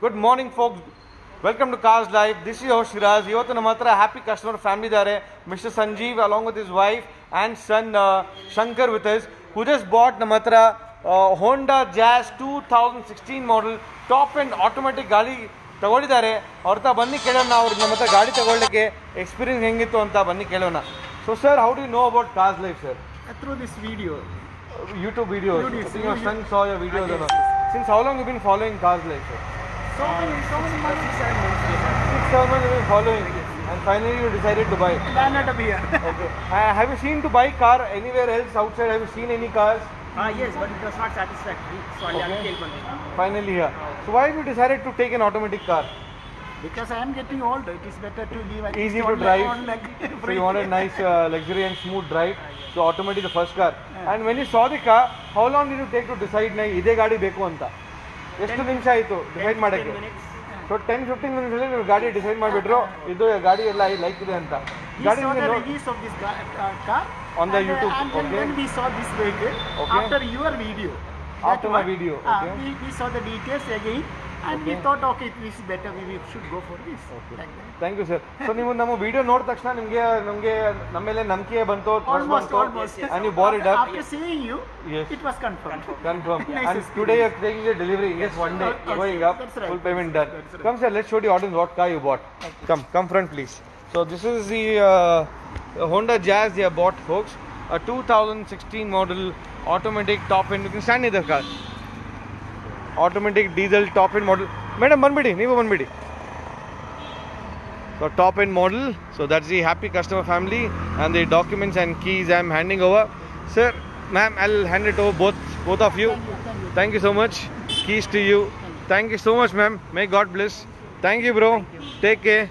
Good morning, folks. Welcome to Cars Live. This is your host Shiraz. ಇವತ್ತು ನಮ್ಮ ಹತ್ರ happy customer family ಇದ್ದಾರೆ. Mr. Sanjeev along with his wife and son Shankar with us, who just bought ನಮ್ಮ ಹತ್ರ Honda Jazz 2016 model top end automatic ಗಾಡಿ ತಗೊಂಡಿದ್ದಾರೆ. ಅವ್ರ ಹತ್ರ ಬನ್ನಿ ಕೇಳೋಣ, ಅವ್ರಿಗೆ ನಮ್ಮ ಹತ್ರ ಗಾಡಿ ತಗೊಳ್ಳಿಕ್ಕೆ ಎಕ್ಸ್ಪೀರಿಯನ್ಸ್ ಹೆಂಗಿತ್ತು ಅಂತ ಬನ್ನಿ ಕೇಳೋಣ. So sir, how do you know about Cars Live, sir? Through this video. YouTube videos. I think your son saw your videos. Since how long have you been following Cars Live, sir? So many months. 6-7 months you've been following, and finally you decided to buy. Landed up here. Okay. Have you seen to buy car anywhere else outside? Have you seen any cars? Yes, but it was not satisfactory. So I Finally here. So why have you decided to take an automatic car? Because I am getting old, it is better to leave. Easy to drive. So you wanted nice luxury and smooth drive. So automatic the first car. And when you saw the car, how long did you take to decide nahi ide gaadi beku anta? ಎಷ್ಟು ನಿಮಿಷ ಆಯಿತು decide ಮಾಡೋಕ್ಕೆ? So 10-15 ಮಿನಿಟ್ಸಲ್ಲಿ ನೀವು ಗಾಡಿ decide ಮಾಡಿಬಿಟ್ರು ಇದು ಗಾಡಿ ಎಲ್ಲ ಲೈಕ್ ಇದೆ ಅಂತ. ಗಾಡಿ reviews of this car on the YouTube. And okay. when we saw this vehicle after your video. After my video. Okay. We saw the details again. And we thought, okay, this is better. We should go for this. Okay. Like Thank you, sir. So ನೀವು ನಮ್ಮ video ನೋಡಿದ ತಕ್ಷಣ ನಮಗೆ ನಮ್ಮ ಮೇಲೆ ನಂಬಿಕೆ ಬಂತು, almost. And you bought it up. After seeing you, yes, it was confirmed. Nice. And today you are taking the delivery. Yes, one day going up. Right. Full payment done. Come sir, let's show the audience what car you bought. Come front, please. So this is the Honda Jazz they have bought, folks. A 2016 model automatic top end. You can stand in the car. Automatic diesel top end model. Madam, banbidi, neevu banbidi. So top end model. So that's the happy customer family, and the documents and keys I am handing over. Sir, ma'am, I'll hand it over both of you. Thank you so much. Keys to you. Thank you so much, ma'am. May God bless. Thank you, bro. Take care.